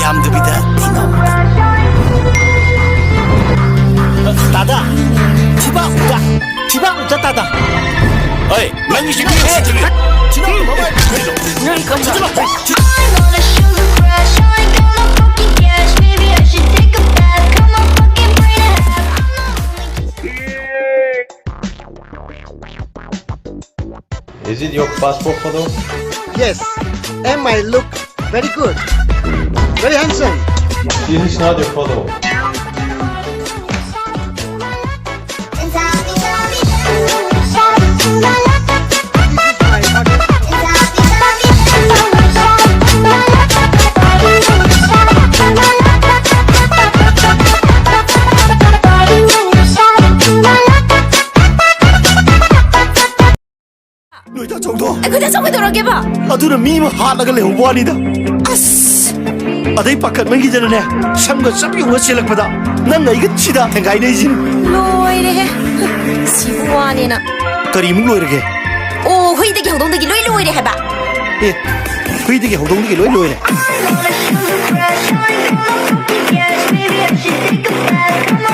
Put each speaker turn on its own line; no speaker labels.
ꯌꯥꯝꯗꯕꯤꯗ ꯊꯤꯅꯥꯎꯗ 따다 지방 우자 따다 어이 난 이제 지나고 먹어야 돼 깜짝이야
I'm on a sugar crash, I ain't got no fucking cash. Maybe I should take a bath. Cut my fucking brain in half.
Is it your passport photo?
Yes, and I look very good, very handsome.
This is not your photo.
너희다 정도
그냥 something 돌아가봐.
아두는 미만 하나가 레오보아니다 아스 아다이 바깥 맹기전에 샴과 쌉용어 실력보다 난 나이가 치다 탱가이네진
로이래. 시부아니나.
거리문 로이르게
오, 회의되기 행동되기 로이래 해봐.
예 회의되게 호동되게 로이로이네
I'm on a sugar crash, I ain't got no fucking cash. Maybe I should take a bath. Cut my